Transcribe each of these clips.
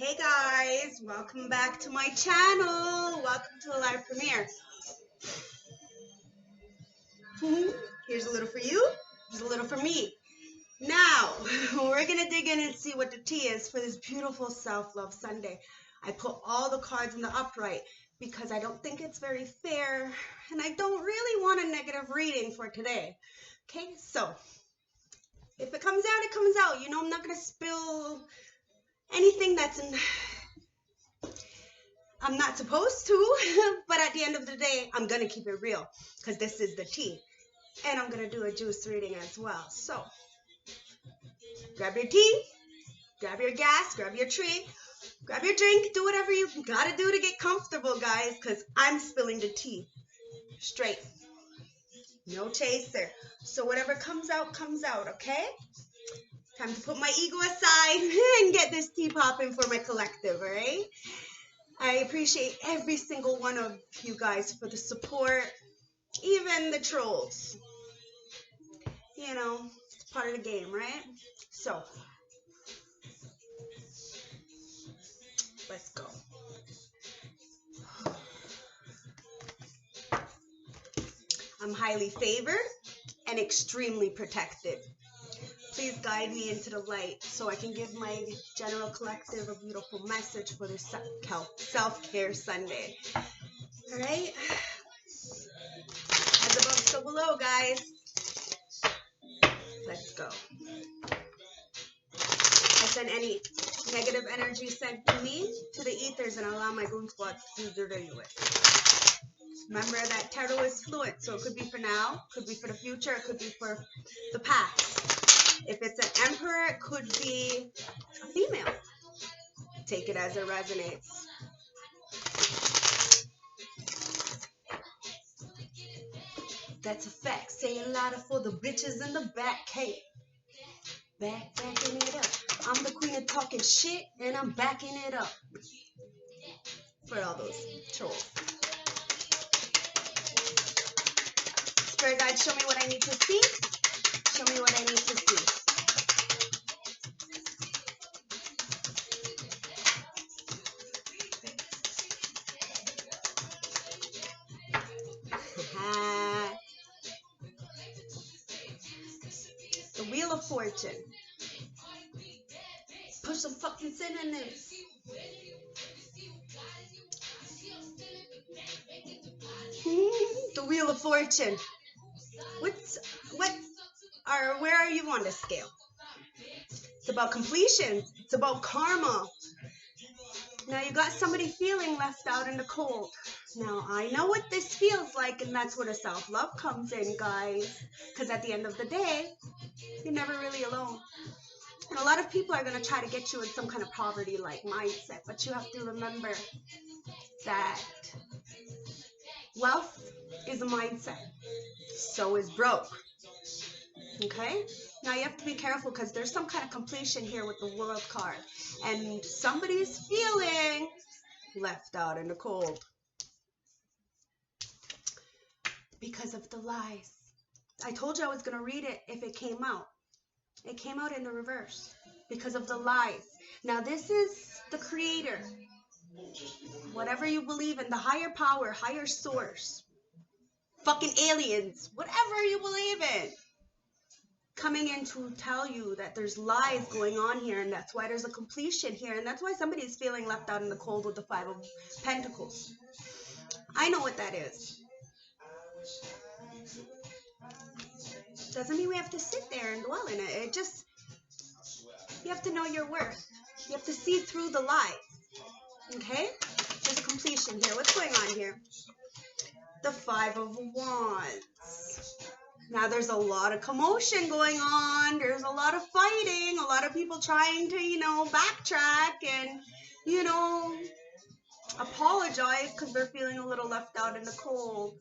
Hey guys, welcome back to my channel. Welcome to the live premiere. Here's a little for you, here's a little for me. Now, we're gonna dig in and see what the tea is for this beautiful Self-Love Sunday. I put all the cards in the upright because I don't think it's very fair and I don't really want a negative reading for today. Okay, so if it comes out, it comes out. You know, I'm not gonna spill anything I'm not supposed to, but at the end of the day, I'm going to keep it real because this is the tea. And I'm going to do a juice reading as well. So, grab your tea, grab your gas, grab your tree, grab your drink, do whatever you got to do to get comfortable, guys, because I'm spilling the tea straight. No chaser. So whatever comes out, okay? Time to put my ego aside and get this tea popping for my collective, all right? I appreciate every single one of you guys for the support, even the trolls. You know, it's part of the game, right? So, let's go. I'm highly favored and extremely protected. Please guide me into the light so I can give my general collective a beautiful message for this self-care Sunday. All right? As above, so below, guys. Let's go. I send any negative energy sent to me to the ethers and allow my goon squad to do their dirty work. Remember that tarot is fluid, so it could be for now, could be for the future, it could be for the past. If it's an emperor, it could be a female. Take it as it resonates. That's a fact. Saying louder for the bitches in the back. Hey, backing it up. I'm the queen of talking shit, and I'm backing it up. For all those trolls. Spirit guide, show me what I need to see. Show me what I need to see. The Wheel of Fortune. Put some fucking synonyms. The Wheel of Fortune. Where are you on the scale? It's about completion. It's about karma. Now you got somebody feeling left out in the cold. Now I know what this feels like, and that's where the self-love comes in, guys. Because at the end of the day, you're never really alone. And a lot of people are going to try to get you in some kind of poverty-like mindset, but you have to remember that wealth is a mindset. So is broke. Okay? Now you have to be careful because there's some kind of completion here with the World card. And somebody's feeling left out in the cold. Because of the lies. I told you I was going to read it if it came out. It came out in the reverse. Because of the lies. Now this is the creator. Whatever you believe in, the higher power, higher source. Fucking aliens. Whatever you believe in. Coming in to tell you that there's lies going on here, and that's why there's a completion here, and that's why somebody's feeling left out in the cold with the 5 of Pentacles. I know what that is. Doesn't mean we have to sit there and dwell in it. It just, you have to know your worth. You have to see through the lies. Okay? There's a completion here. What's going on here? The 5 of Wands. Now there's a lot of commotion going on. There's a lot of fighting. A lot of people trying to, backtrack and, apologize because they're feeling a little left out in the cold.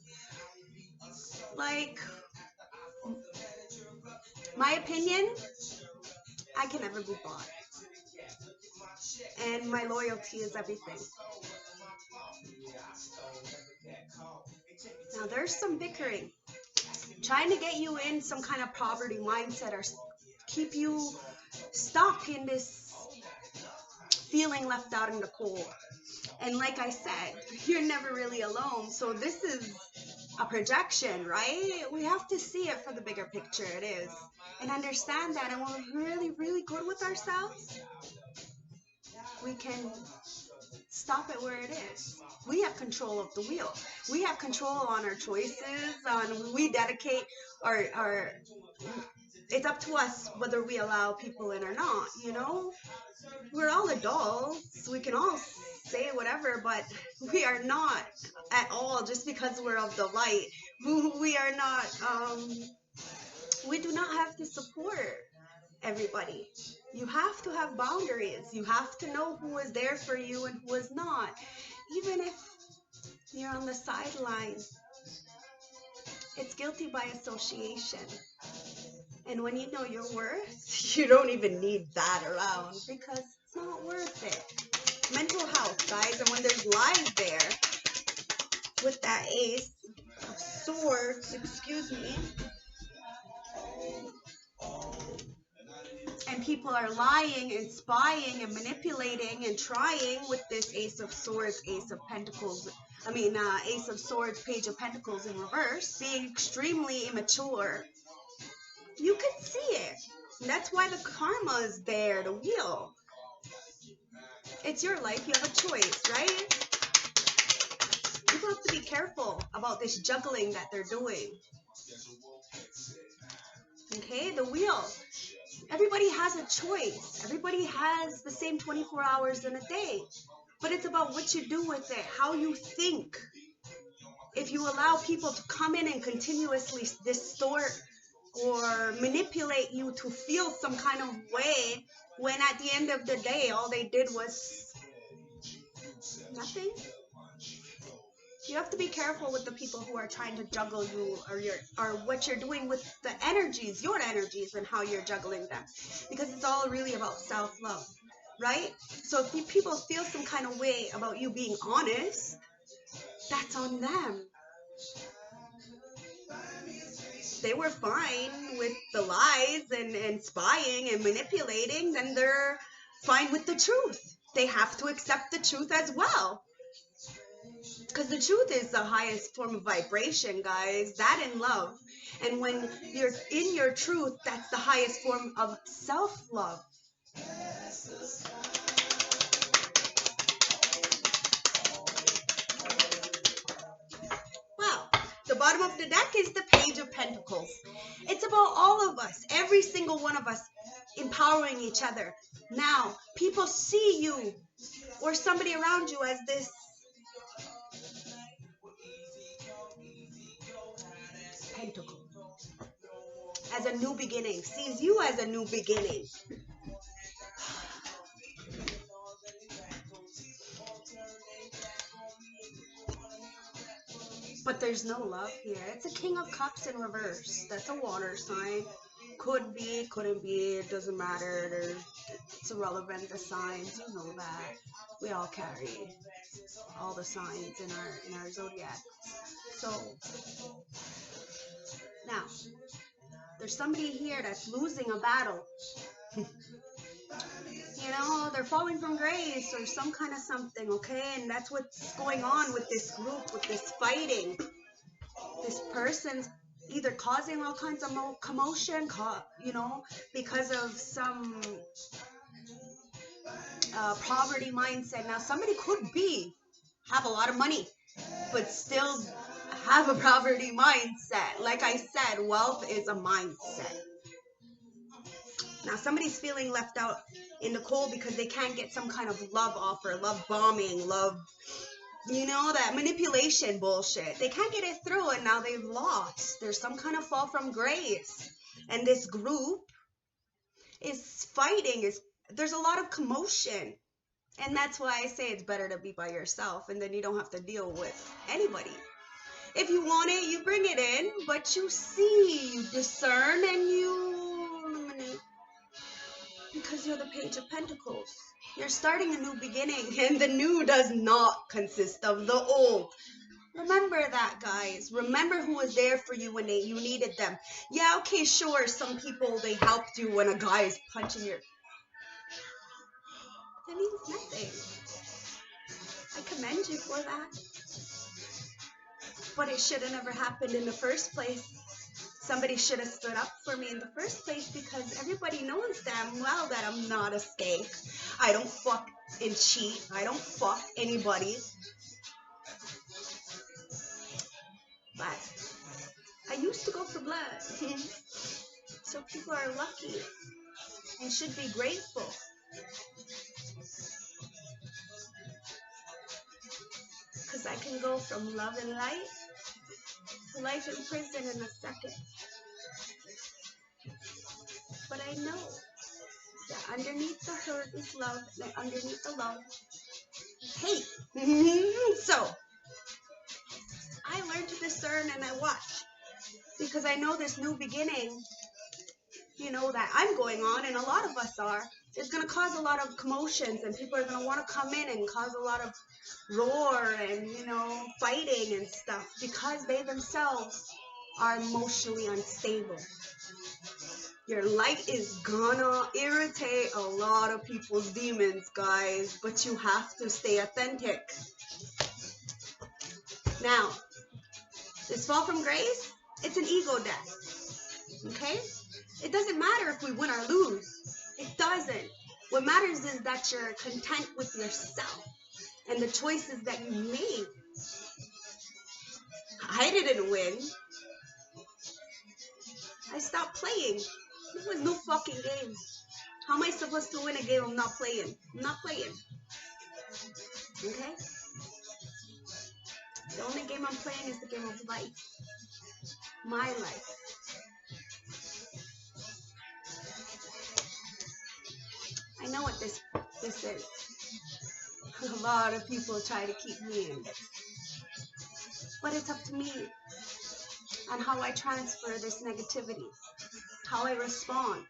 Like, my opinion, I can never be bought. And my loyalty is everything. Now there's some bickering. Trying to get you in some kind of poverty mindset or keep you stuck in this feeling left out in the cold. And like I said, you're never really alone. So this is a projection, right? We have to see it for the bigger picture it is. And understand that. And when we're really, really good with ourselves, we can stop it where it is. We have control of the wheel. We have control on our choices, on we dedicate our it's up to us whether we allow people in or not, you know? We're all adults. We can all say whatever, but we are not at all just because we're of the light. We are not, we do not have to support everybody. You have to have boundaries. You have to know who is there for you and who is not. Even if you're on the sidelines, it's guilty by association. And when you know your worth, you don't even need that around because it's not worth it. Mental health, guys, and when there's lies there with that Ace of Swords, excuse me, and people are lying and spying and manipulating and trying with this Ace of Swords, Ace of Pentacles, Ace of Swords, Page of Pentacles in reverse, being extremely immature. You can see it. And that's why the karma is there, the wheel. It's your life. You have a choice, right? People have to be careful about this juggling that they're doing. Okay, the wheel. Everybody has a choice. Everybody has the same 24 hours in a day. But it's about what you do with it, how you think. If you allow people to come in and continuously distort or manipulate you to feel some kind of way, when at the end of the day, all they did was nothing. You have to be careful with the people who are trying to juggle you or what you're doing with the energies, your energies, and how you're juggling them. Because it's all really about self-love, right? So if people feel some kind of way about you being honest, that's on them. They were fine with the lies and spying and manipulating, then they're fine with the truth. They have to accept the truth as well. Because the truth is the highest form of vibration, guys. That and love. And when you're in your truth, that's the highest form of self-love. Wow. The bottom of the deck is the Page of Pentacles. It's about all of us, every single one of us, empowering each other. Now, people see you or somebody around you as this pentacle, as a new beginning, sees you as a new beginning. But there's no love here. It's a King of Cups in reverse. That's a water sign. Could be, couldn't be, it doesn't matter. It's irrelevant, the signs, you know that. We all carry all the signs in our zodiac. So, now, there's somebody here that's losing a battle. You know, they're falling from grace or some kind of something, okay? And that's what's going on with this group, with this fighting. This person's either causing all kinds of commotion, you know, because of some poverty mindset. Now, somebody could have a lot of money, but still have a poverty mindset. Like I said, wealth is a mindset. Now, somebody's feeling left out in the cold because they can't get some kind of love offer, love bombing, love, you know, that manipulation bullshit. They can't get it through, and now they've lost. There's some kind of fall from grace. And this group is fighting. There's a lot of commotion. And that's why I say it's better to be by yourself, and then you don't have to deal with anybody. If you want it, you bring it in, but you see, you discern, and you eliminate. Because you're the Page of Pentacles. You're starting a new beginning, and the new does not consist of the old. Remember that, guys. Remember who was there for you when you needed them. Yeah, okay, sure, some people, they helped you when a guy is punching your... It means nothing. I commend you for that. But it should have never happened in the first place. Somebody should have stood up for me in the first place, because everybody knows damn well that I'm not a skank. I don't fuck and cheat. I don't fuck anybody. But I used to go for blood. So people are lucky and should be grateful. Because I can go from love and light to life in prison in a second. But I know that underneath the hurt is love, and underneath the love is hate. So I learned to discern and I watch, because I know this new beginning, that I'm going on, and a lot of us are, is going to cause a lot of commotions, and people are going to want to come in and cause a lot of roar and, fighting and stuff, because they themselves are emotionally unstable. Your light is gonna irritate a lot of people's demons, guys, but you have to stay authentic. Now, this fall from grace, it's an ego death, okay? It doesn't matter if we win or lose. It doesn't. What matters is that you're content with yourself and the choices that you made. I didn't win. I stopped playing. There was no fucking game. How am I supposed to win a game I'm not playing? I'm not playing. Okay? The only game I'm playing is the game of life. My life. I know what this is. A lot of people try to keep me in this. But it's up to me on how I transfer this negativity, how I respond,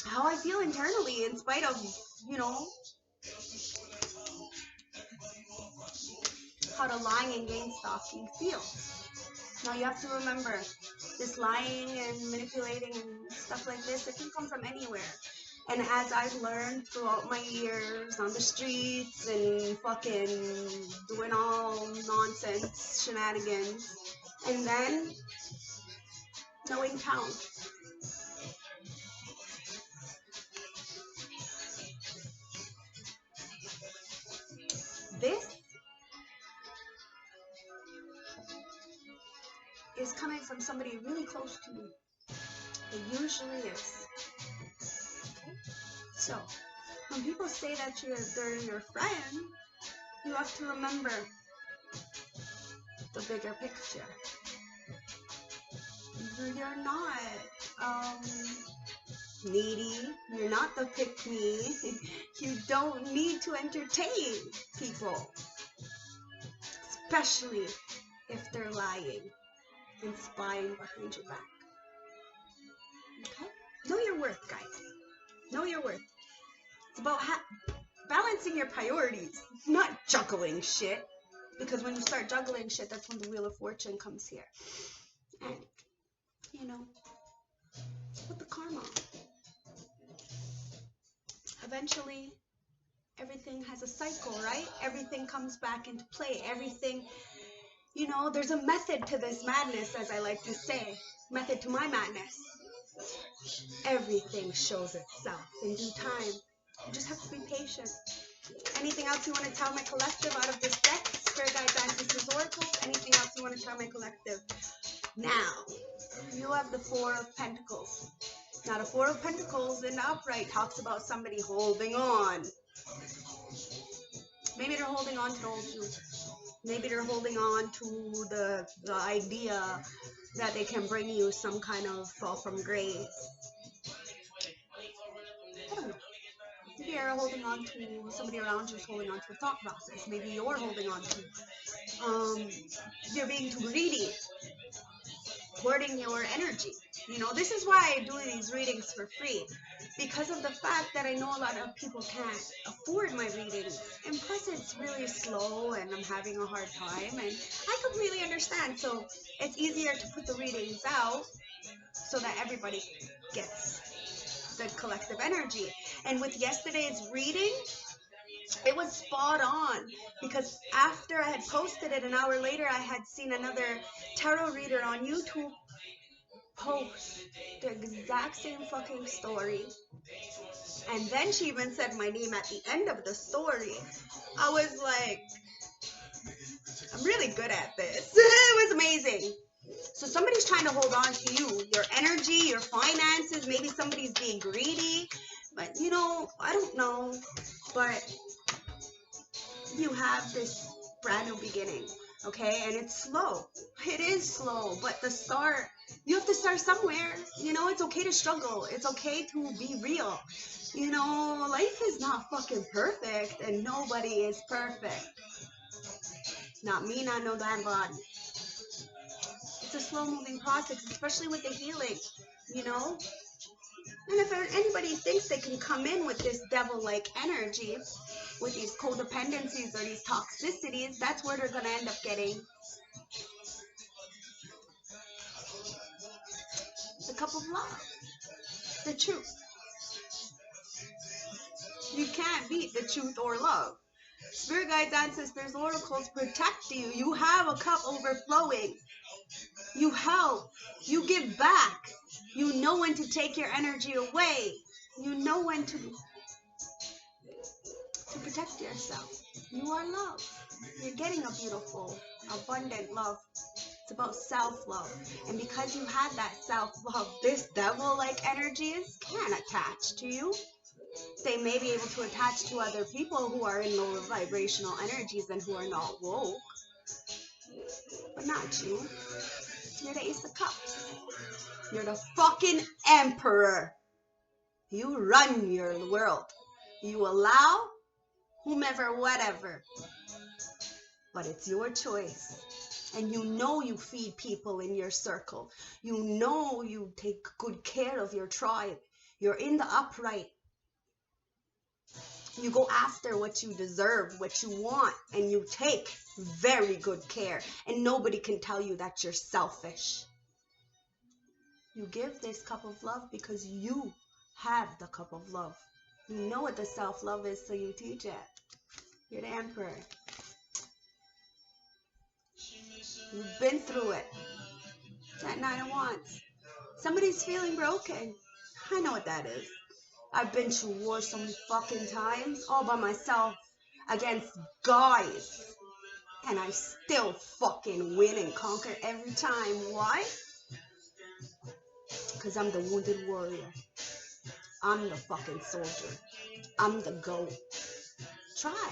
how I feel internally in spite of, how the lying and gain stalking feels. Now you have to remember, this lying and manipulating and stuff like this, it can come from anywhere. And as I've learned throughout my years on the streets and fucking doing all nonsense shenanigans, and then knowing town. This is coming from somebody really close to me. It usually is. So, when people say that they're your friend, you have to remember the bigger picture. You're not needy. You're not the pick-me. You don't need to entertain people, especially if they're lying and spying behind your back. Okay? Know your worth, guys. Know your worth. It's about balancing your priorities, not juggling shit. Because when you start juggling shit, that's when the Wheel of Fortune comes here. And, with the karma. Eventually, everything has a cycle, right? Everything comes back into play. Everything, there's a method to this madness, as I like to say. Method to my madness. Everything shows itself in due time. You just have to be patient. Anything else you want to tell my collective out of this deck? Spirit guides, ancestors, oracles. Anything else you want to tell my collective? Now, you have the Four of Pentacles. Now, the Four of Pentacles in the upright talks about somebody holding on. Maybe they're holding on to the old you. Maybe they're holding on to the idea that they can bring you some kind of fall from grace. I don't know. Maybe you're holding on to, somebody around you is holding on to a thought process. Maybe you're holding on to, you're being too greedy, hoarding your energy. This is why I do these readings for free, because of the fact that I know a lot of people can't afford my readings, and plus it's really slow and I'm having a hard time, and I completely understand. So it's easier to put the readings out so that everybody gets the collective energy. And with yesterday's reading, it was spot on, because after I had posted it, an hour later, I had seen another tarot reader on YouTube post the exact same fucking story. And then she even said my name at the end of the story. I was like, I'm really good at this. It was amazing. So somebody's trying to hold on to you, your energy, your finances. Maybe somebody's being greedy. But, you know, I don't know. But you have this brand new beginning, okay? And it's slow. It is slow. But the start, you have to start somewhere. You know, it's okay to struggle. It's okay to be real. You know, life is not fucking perfect. And nobody is perfect. Not me, not no damn body. It's a slow-moving process, especially with the healing, you know? And if anybody thinks they can come in with this devil-like energy, with these codependencies or these toxicities, that's where they're going to end up getting the cup of love, the truth. You can't beat the truth or love. Spirit guides, ancestors, oracles protect you. You have a cup overflowing. You help. You give back. You know when to take your energy away. You know when to protect yourself. You are love. You're getting a beautiful, abundant love. It's about self-love. And because you had that self-love, this devil-like energies can't attach to you. They may be able to attach to other people who are in lower vibrational energies and who are not woke. But not you. You're the Ace of Cups. You're the fucking emperor. You run your world. You allow whomever, whatever. But it's your choice. And you know you feed people in your circle. You know you take good care of your tribe. You're in the upright. You go after what you deserve, what you want, and you take very good care. And nobody can tell you that you're selfish. You give this cup of love because you have the cup of love. You know what the self-love is, so you teach it. You're the emperor. You've been through it. That 9 of Wands. Somebody's feeling broken. I know what that is. I've been to war so many fucking times, all by myself, against guys. And I still fucking win and conquer every time. Why? Because I'm the wounded warrior. I'm the fucking soldier. I'm the GOAT. Try.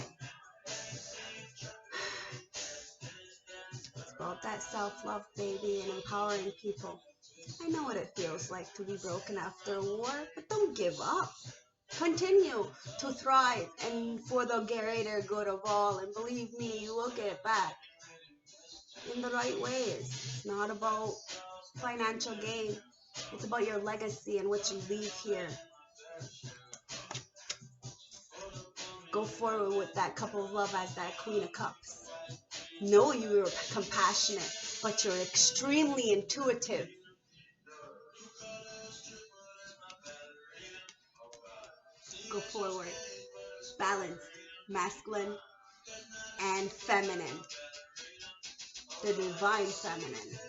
It's about that self-love, baby, and empowering people. I know what it feels like to be broken after a war, but don't give up. Continue to thrive and for the greater good of all. And believe me, you will get it back in the right ways. It's not about financial gain. It's about your legacy and what you leave here. Go forward with that cup of love as that Queen of Cups. Know you're compassionate, but you're extremely intuitive. Go forward. Balanced, masculine, and feminine. The divine feminine.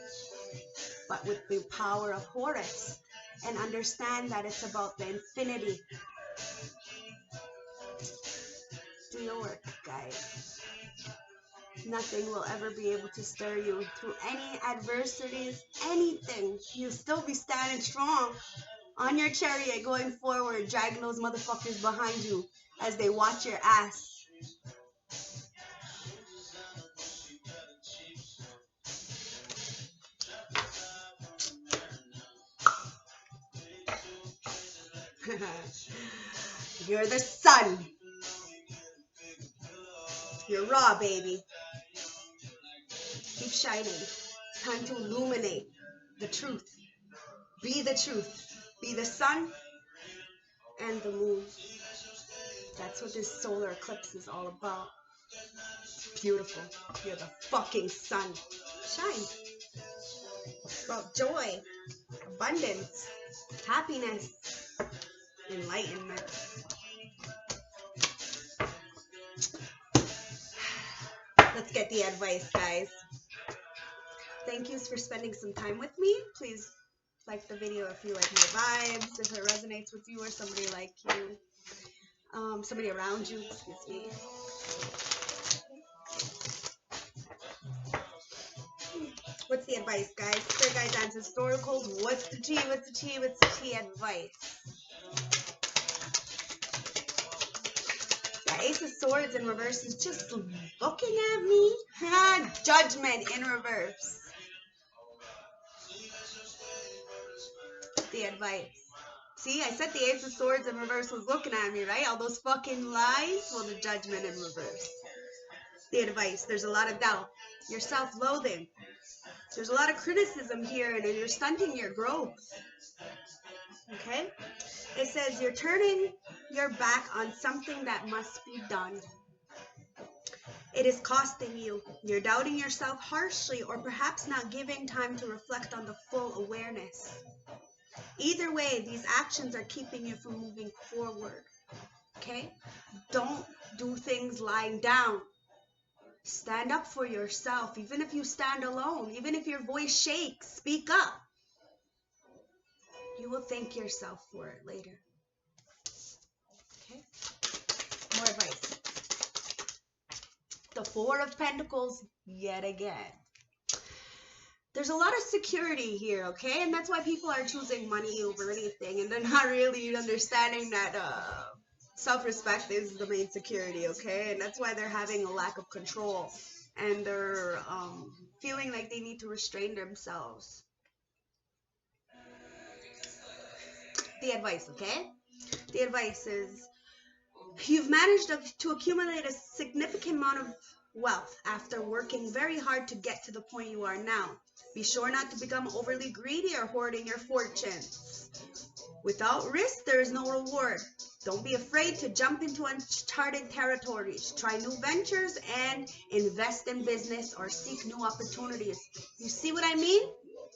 But with the power of Horus. And understand that it's about the infinity. Do your work, guys. Nothing will ever be able to stir you through any adversities, anything. You'll still be standing strong on your chariot going forward, dragging those motherfuckers behind you as they watch your ass. You're the sun. You're raw, baby. Keep shining. It's time to illuminate the truth. Be the truth. Be the sun and the moon. That's what this solar eclipse is all about. Beautiful. You're the fucking sun. Shine. It's about joy, abundance, happiness, enlightenment. get the advice, guys. Thank you for spending some time with me. Please like the video if you like my vibes, if it resonates with you or somebody like you, somebody around you, excuse me. What's the advice, guys? Spirit guides, answers, historicals. What's the tea? What's the tea? What's the tea advice? The Ace of Swords in reverse is just looking at me. Judgment in reverse. The advice. See, I said the Ace of Swords in reverse was looking at me, right? All those fucking lies. Well, the Judgment in reverse. The advice. There's a lot of doubt. You're self-loathing. There's a lot of criticism here, and you're stunting your growth. Okay? It says you're turning your back on something that must be done. It is costing you. You're doubting yourself harshly, or perhaps not giving time to reflect on the full awareness. Either way, these actions are keeping you from moving forward. Okay? Don't do things lying down. Stand up for yourself. Even if you stand alone, even if your voice shakes, speak up. You will thank yourself for it later. Okay? More advice. The Four of Pentacles, yet again. There's a lot of security here, okay? And that's why people are choosing money over anything. And they're not really understanding that self-respect is the main security, okay? And that's why they're having a lack of control. And they're feeling like they need to restrain themselves. The advice, okay? The advice is, you've managed to accumulate a significant amount of wealth after working very hard to get to the point you are now. Be sure not to become overly greedy or hoarding your fortunes. Without risk, there is no reward. Don't be afraid to jump into uncharted territories. Try new ventures and invest in business or seek new opportunities. You see what I mean?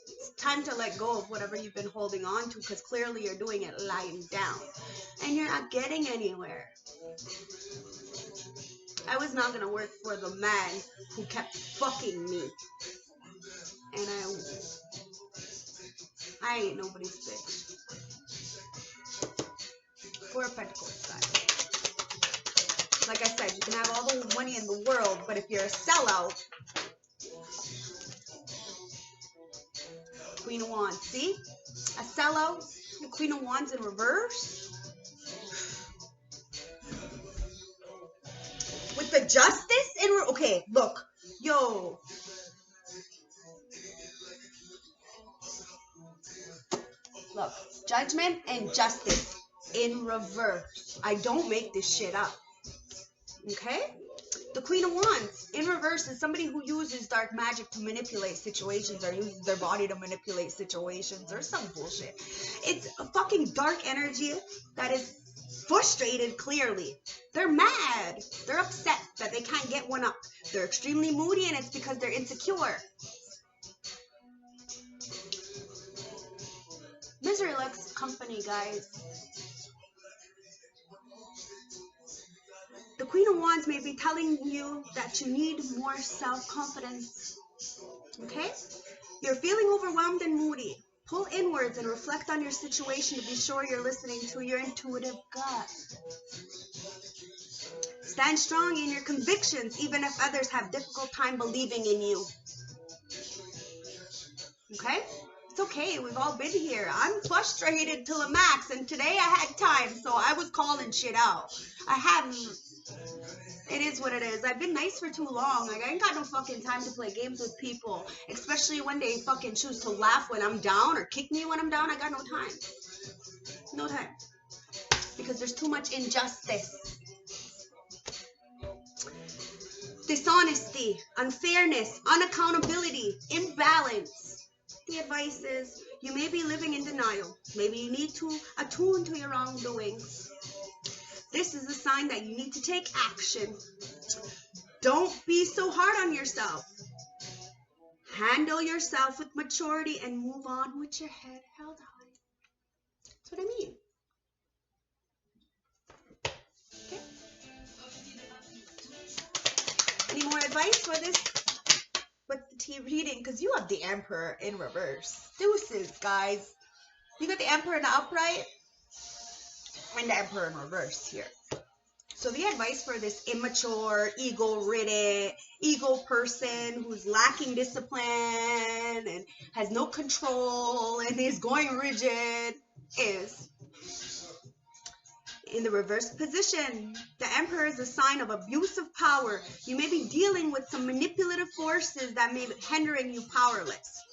It's time to let go of whatever you've been holding on to, because clearly you're doing it lying down. And you're not getting anywhere. I was not going to work for the man who kept fucking me. And I ain't nobody's bitch. Four of Pentacles, guys. Like I said, you can have all the money in the world, but if you're a sellout, Queen of Wands, see? A sellout, the Queen of Wands in reverse. With the Justice in okay, look, yo. Look, Judgment and Justice in reverse. I don't make this shit up. Okay? The Queen of Wands in reverse is somebody who uses dark magic to manipulate situations, or uses their body to manipulate situations, or some bullshit. It's a fucking dark energy that is frustrated, clearly. They're mad. They're upset that they can't get one up. They're extremely moody, and it's because they're insecure. Misery likes company, guys. The Queen of Wands may be telling you that you need more self-confidence. Okay? You're feeling overwhelmed and moody. Pull inwards and reflect on your situation to be sure you're listening to your intuitive gut. Stand strong in your convictions, even if others have difficult time believing in you. Okay? It's okay. We've all been here. I'm frustrated to the max, and today I had time, so I was calling shit out. I haven't. It is what it is. I've been nice for too long. Like, I ain't got no fucking time to play games with people, especially when they fucking choose to laugh when I'm down or kick me when I'm down. I got no time. No time. Because there's too much injustice. Dishonesty, unfairness, unaccountability, imbalance. The advice is, you may be living in denial. Maybe you need to attune to your wrongdoings. This is a sign that you need to take action. Don't be so hard on yourself. Handle yourself with maturity and move on with your head held high. That's what I mean. Okay. Any more advice for this with the tea reading, because you have the Emperor in reverse. Deuces, guys. You got the Emperor in the upright and the Emperor in reverse here. So the advice for this immature, ego-ridden, ego person who's lacking discipline and has no control and is going rigid is, in the reverse position, the Emperor is a sign of abusive power. You may be dealing with some manipulative forces that may be hindering you powerless.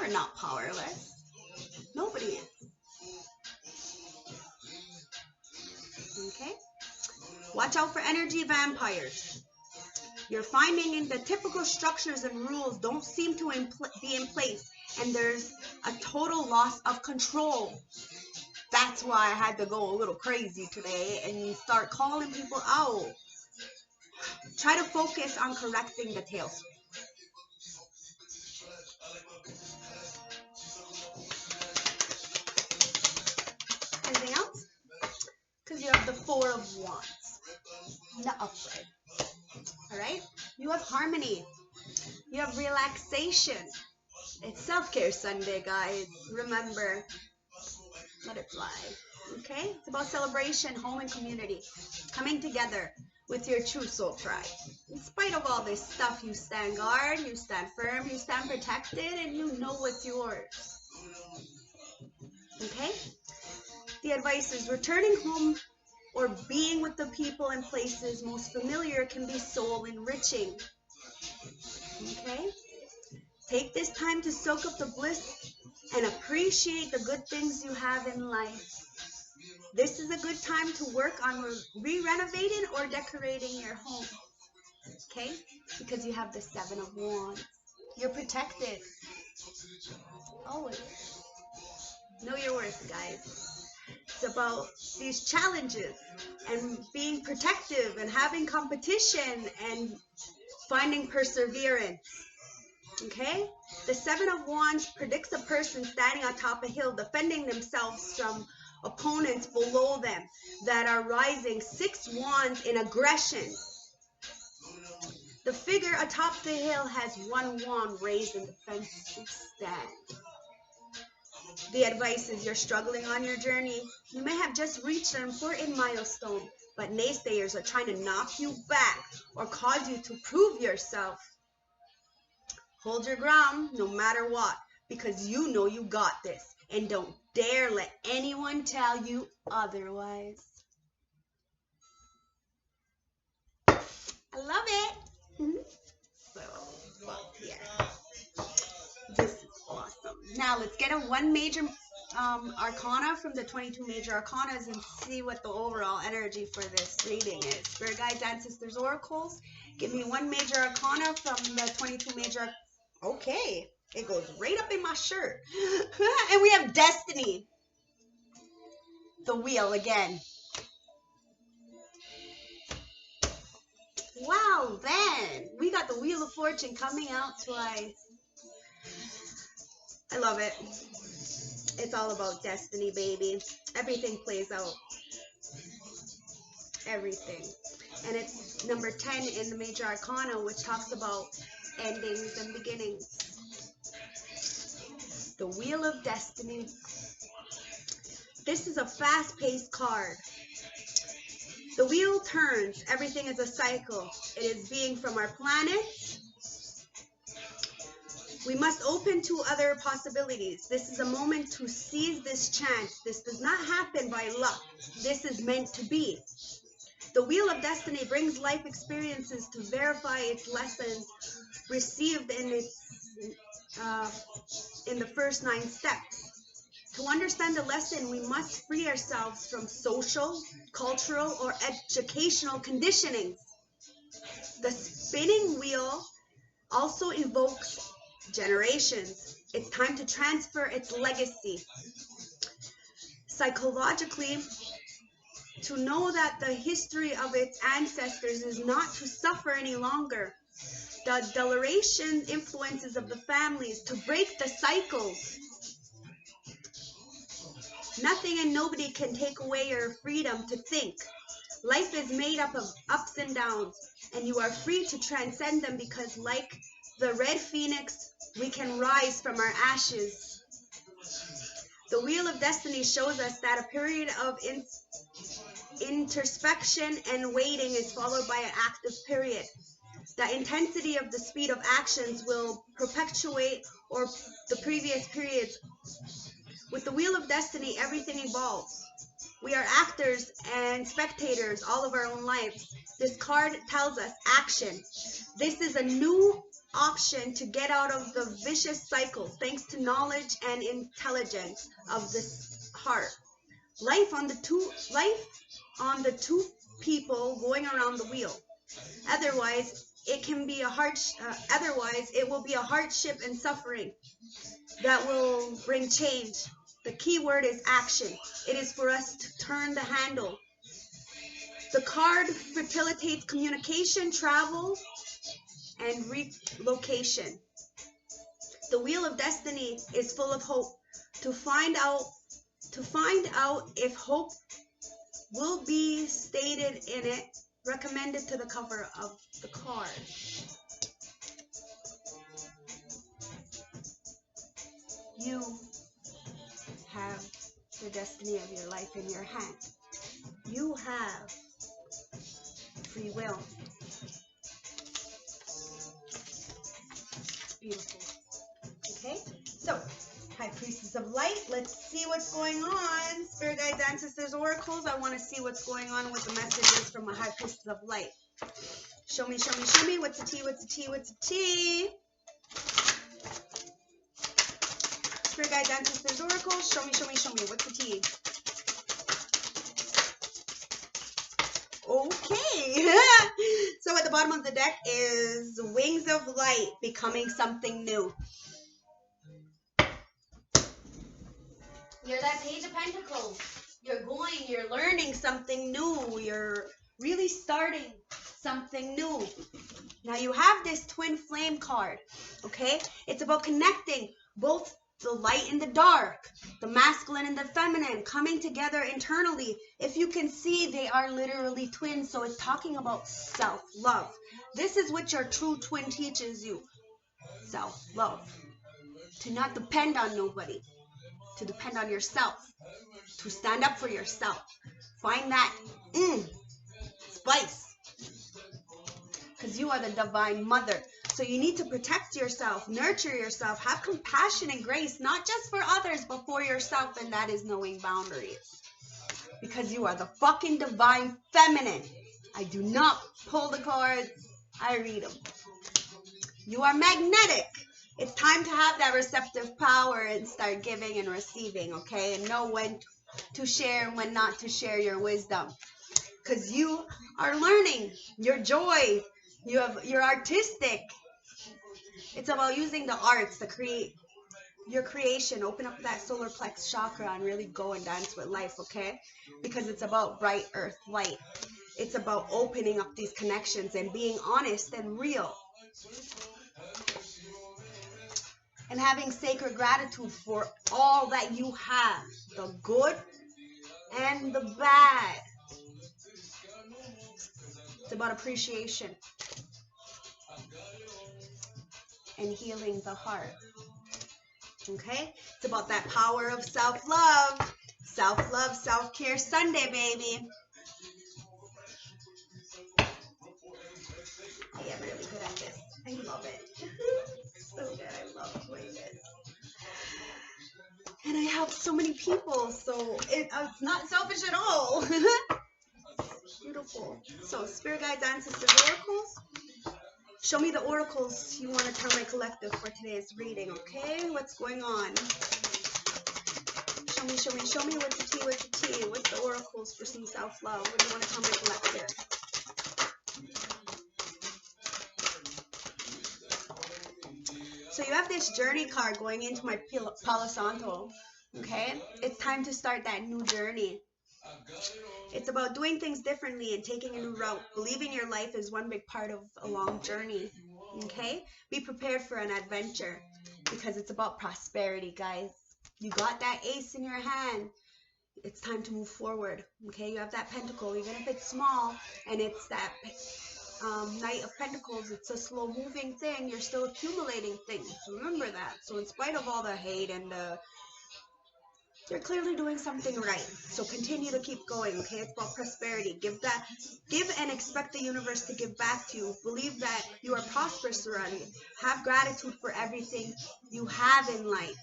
Or not powerless. Nobody is. Okay? Watch out for energy vampires. You're finding in the typical structures and rules don't seem to be in place, and there's a total loss of control. That's why I had to go a little crazy today and start calling people out. Try to focus on correcting the tailspin. Anything else? Because you have the Four of Wands in the upright. Alright? You have harmony. You have relaxation. It's Self-Care Sunday, guys. Remember, let it fly. Okay? It's about celebration, home, and community. Coming together with your true soul tribe. In spite of all this stuff, you stand guard, you stand firm, you stand protected, and you know what's yours. Okay? The advice is returning home or being with the people and places most familiar can be soul enriching. Okay? Take this time to soak up the bliss and appreciate the good things you have in life. This is a good time to work on re-renovating or decorating your home. Okay? Because you have the Seven of Wands. You're protected. Always. Know your worth, guys. It's about these challenges and being protective and having competition and finding perseverance. Okay? The Seven of Wands predicts a person standing on top of a hill, defending themselves from opponents below them that are rising. 6 wands in aggression. The figure atop the hill has 1 wand raised in defensive stand. The advice is you're struggling on your journey. You may have just reached an important milestone, but naysayers are trying to knock you back or cause you to prove yourself. Hold your ground no matter what, because you know you got this, and don't dare let anyone tell you otherwise. I love it. So, well, yeah. This is awesome. Now let's get a 1 major arcana from the 22 major arcanas and see what the overall energy for this reading is. Spirit guides, ancestors, oracles, give me 1 major arcana from the 22 major. Okay, it goes right up in my shirt. And we have destiny. The wheel again. Wow, then we got the Wheel of Fortune coming out twice. I love it. It's all about destiny, baby. Everything plays out. Everything. And it's number 10 in the Major Arcana, which talks about endings and beginnings. The Wheel of Destiny. This is a fast-paced card. The wheel turns. Everything is a cycle. It is being from our planet. We must open to other possibilities. This is a moment to seize this chance. This does not happen by luck. This is meant to be. The Wheel of Destiny brings life experiences to verify its lessons received in the first 9 steps. To understand the lesson, we must free ourselves from social, cultural, or educational conditionings. The spinning wheel also evokes generations. It's time to transfer its legacy. Psychologically, to know that the history of its ancestors is not to suffer any longer. The duration influences of the families to break the cycles. Nothing and nobody can take away your freedom to think. Life is made up of ups and downs, and you are free to transcend them, because like the red phoenix, we can rise from our ashes. The Wheel of Destiny shows us that a period of introspection and waiting is followed by an active period. The intensity of the speed of actions will perpetuate or the previous periods. With the Wheel of Destiny, everything evolves. We are actors and spectators all of our own lives. This card tells us action. This is a new option to get out of the vicious cycle thanks to knowledge and intelligence of this heart. Life on the two people going around the wheel. Otherwise, it will be a hardship and suffering that will bring change. The key word is action. It is for us to turn the handle. The card facilitates communication, travel, and relocation. The Wheel of Destiny is full of hope. To find out if hope will be stated in it, recommended to the cover of the card. You have the destiny of your life in your hand. You have free will. It's beautiful. Okay, so High Priestess of Light, let's see what's going on. Spirit Guides, Ancestors, Oracles, I want to see what's going on with the messages from a High Priestess of Light. Show me, show me, show me. What's the tea, what's the tea, what's the tea? Spirit Guides, Ancestors, Oracles, show me, show me, show me. What's the tea? Okay. So at the bottom of the deck is Wings of Light, becoming something new. You're that Page of Pentacles. You're learning something new. You're really starting something new. Now you have this Twin Flame card, okay? It's about connecting both the light and the dark, the masculine and the feminine, coming together internally. If you can see, they are literally twins, so it's talking about self-love. This is what your true twin teaches you. Self-love. To not depend on nobody. To depend on yourself. To stand up for yourself. Find that spice. Because you are the divine mother. So you need to protect yourself, nurture yourself, have compassion and grace, not just for others, but for yourself, and that is knowing boundaries. Because you are the fucking divine feminine. I do not pull the cards, I read them. You are magnetic. It's time to have that receptive power and start giving and receiving, okay? And know when to share and when not to share your wisdom. Because you are learning your joy. You're artistic. It's about using the arts to create your creation. Open up that solar plex chakra and really go and dance with life, okay? Because it's about bright earth light. It's about opening up these connections and being honest and real. And having sacred gratitude for all that you have. The good and the bad. It's about appreciation. And healing the heart. Okay? It's about that power of self-love. Self-love, self-care Sunday, baby. I am really good at this. I love it. So good. I love doing this. And I help so many people, so it's not selfish at all. Beautiful. So, Spirit Guides, Ancestors, Oracles. Show me the oracles you want to tell my collective for today's reading, okay? What's going on? Show me, show me, show me. What's the tea, what's the tea? What's the oracles for some self-love? What do you want to tell my collective? So you have this journey card going into my Palo Santo, okay? It's time to start that new journey. It's about doing things differently and taking a new route. Believing your life is one big part of a long journey, okay? Be prepared for an adventure because it's about prosperity, guys. You got that ace in your hand. It's time to move forward, okay? You have that pentacle, even if it's small, and it's that Knight of Pentacles, it's a slow moving thing. You're still accumulating things. Remember that. So in spite of all the hate and you're clearly doing something right. So continue to keep going, okay? It's about prosperity. Give and expect the universe to give back to you. Believe that you are prosperous around you. Have gratitude for everything you have in life,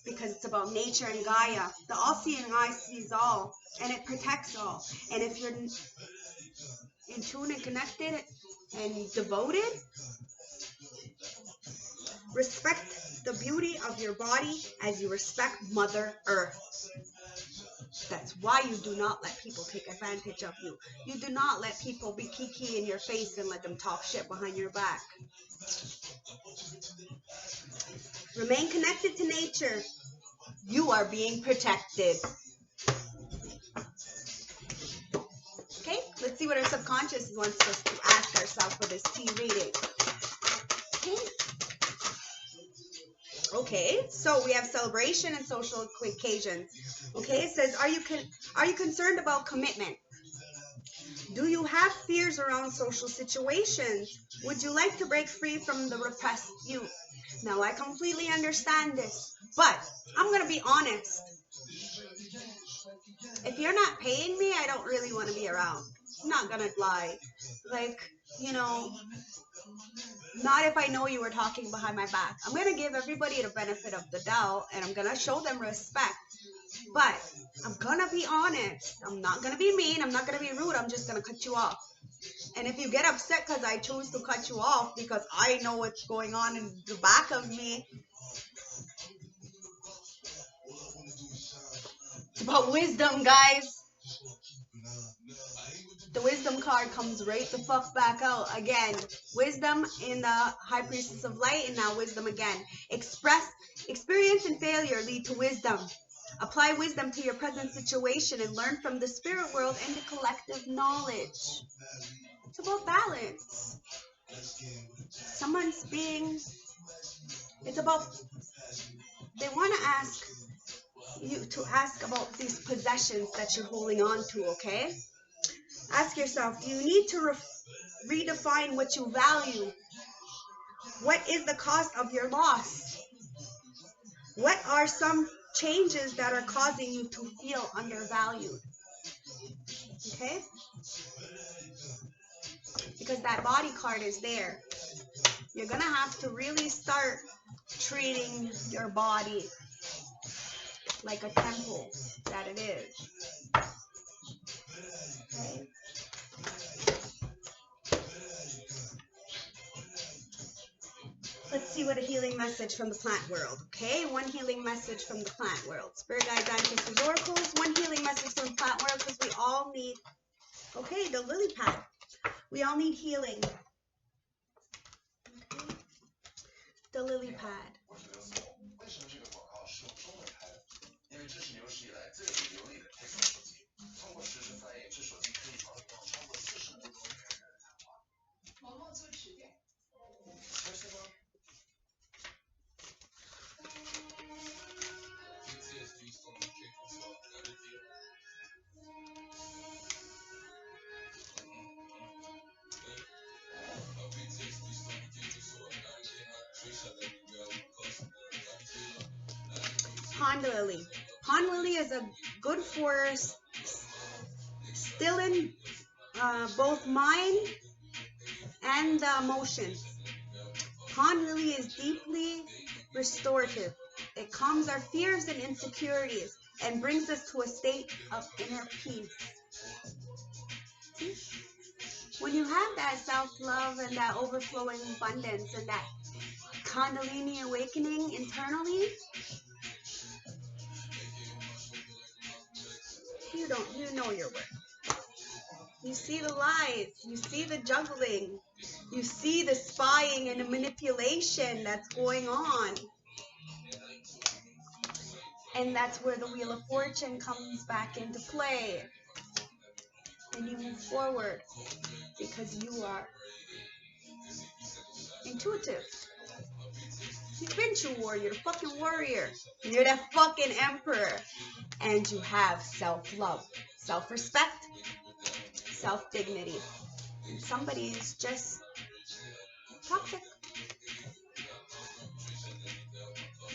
because it's about nature and Gaia. The all-seeing eye sees all, and it protects all. And if you're in tune and connected and devoted, respect the beauty of your body as you respect Mother Earth. That's why you do not let people take advantage of you. You do not let people be kiki in your face and let them talk shit behind your back. Remain connected to nature. You are being protected. Okay, let's see what our subconscious wants us to ask ourselves for this tea reading. Okay, so we have celebration and social occasions. Okay, it says, are you concerned about commitment? Do you have fears around social situations? Would you like to break free from the repressed youth? Now, I completely understand this, but I'm going to be honest. If you're not paying me, I don't really want to be around. I'm not going to lie. Like, not if I know you were talking behind my back. I'm going to give everybody the benefit of the doubt, and I'm going to show them respect. But I'm going to be honest. I'm not going to be mean. I'm not going to be rude. I'm just going to cut you off. And if you get upset because I choose to cut you off because I know what's going on in the back of me, it's about wisdom, guys. The wisdom card comes right the fuck back out again. Wisdom in the High Priestess of Light, and now wisdom again. Experience and failure lead to wisdom. Apply wisdom to your present situation and learn from the spirit world and the collective knowledge. It's about balance. It's about, they want to ask you to ask about these possessions that you're holding on to, okay? Ask yourself, do you need to redefine what you value? What is the cost of your loss? What are some changes that are causing you to feel undervalued? Okay? Because that body card is there. You're going to have to really start treating your body like a temple that it is. Okay? Let's see what a healing message from the plant world. Okay, one healing message from the plant world. Spirit guides, ancestors, oracles. One healing message from the plant world, because we all need. Okay, the lily pad. We all need healing. Okay. The lily pad. Pond lily. Pond lily is a good for stilling both mind and the emotions. Pond lily is deeply restorative. It calms our fears and insecurities and brings us to a state of inner peace. See? When you have that self-love and that overflowing abundance and that Kundalini awakening internally, you know your worth. You see the lies, you see the juggling, you see the spying and the manipulation that's going on. And that's where the Wheel of Fortune comes back into play. And you move forward because you are intuitive. You've been true warrior, you're the fucking warrior. You're the fucking emperor. And you have self-love, self-respect, self-dignity. And somebody is just toxic.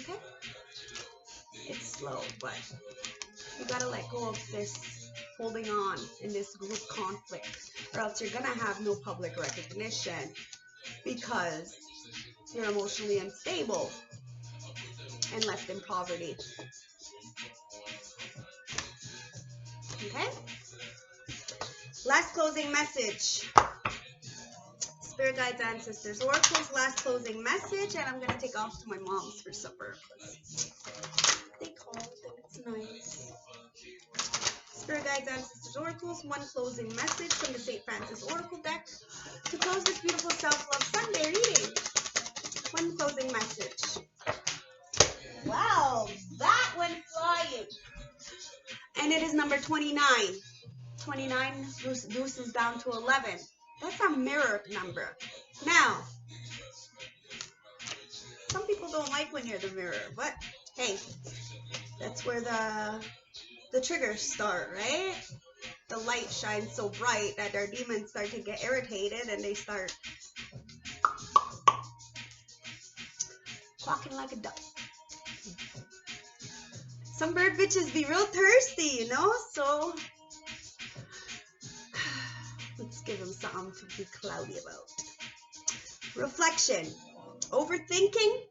Okay? It's slow, but you gotta let go of this holding on in this group conflict, or else you're gonna have no public recognition because you're emotionally unstable and left in poverty. Okay? Last closing message. Spirit guides, ancestors, oracles, last closing message, and I'm going to take off to my mom's for supper. They called and it's nice. Spirit guides, ancestors, oracles, one closing message from the St. Francis Oracle deck to close this beautiful Self-Love Sunday reading. One closing message. Wow, that went flying. And it is number 29. 29 reduces down to 11. That's a mirror number. Now, some people don't like when you're the mirror, but hey, that's where the triggers start, right? The light shines so bright that our demons start to get irritated and they start quacking like a duck. Some bird bitches be real thirsty, you know, so let's give them something to be cloudy about. Reflection, overthinking,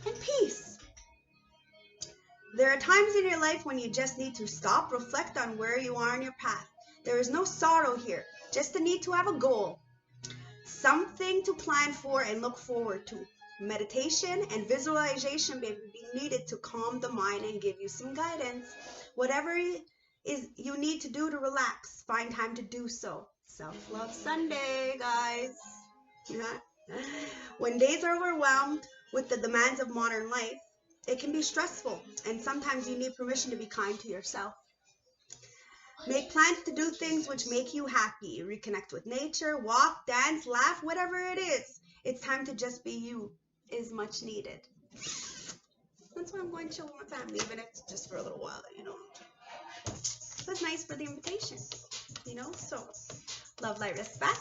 and peace. There are times in your life when you just need to stop, reflect on where you are on your path. There is no sorrow here, just the need to have a goal, something to plan for and look forward to. Meditation and visualization may be needed to calm the mind and give you some guidance. Whatever is you need to do to relax, find time to do so. Self-Love Sunday, guys. When days are overwhelmed with the demands of modern life, it can be stressful, and sometimes you need permission to be kind to yourself. Make plans to do things which make you happy. Reconnect with nature, walk, dance, laugh, whatever it is. It's time to just be you is much needed. That's why I'm going to chill with my family, even if it's just for a little while, you know. That's nice for the invitation, you know. So, love, light, respect.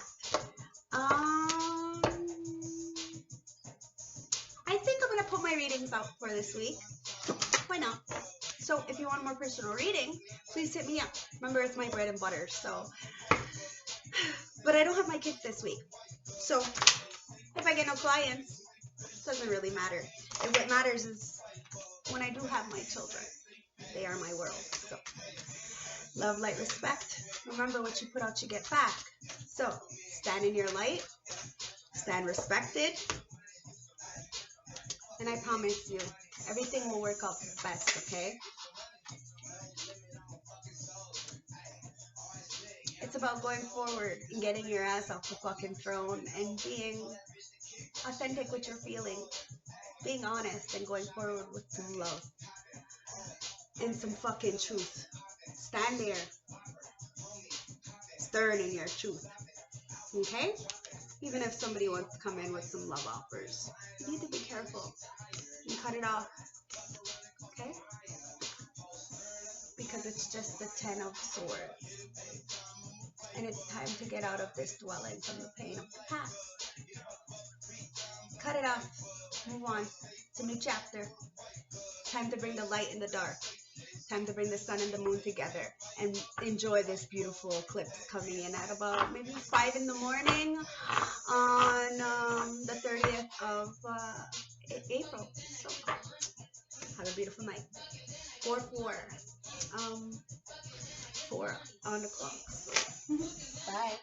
I think I'm going to put my readings out for this week. Why not? So if you want a more personal reading, please hit me up. Remember, it's my bread and butter. So, but I don't have my kids this week. So if I get no clients, it doesn't really matter. And what matters is when I do have my children, they are my world. So love, light, respect. Remember, what you put out, you get back. So stand in your light, stand respected, and I promise you, everything will work out best, okay? It's about going forward and getting your ass off the fucking throne and being authentic with your feelings, being honest and going forward with some love and some fucking truth. Stand there, stern in your truth, okay? Even if somebody wants to come in with some love offers, you need to be careful and cut it off, okay? Because it's just the 10 of Swords. And it's time to get out of this dwelling from the pain of the past. Cut it off. Move on. It's a new chapter. Time to bring the light in the dark. Time to bring the sun and the moon together and enjoy this beautiful eclipse coming in at about maybe 5 in the morning on the 30th of April. So have a beautiful night. 4 on the clock. So. Bye.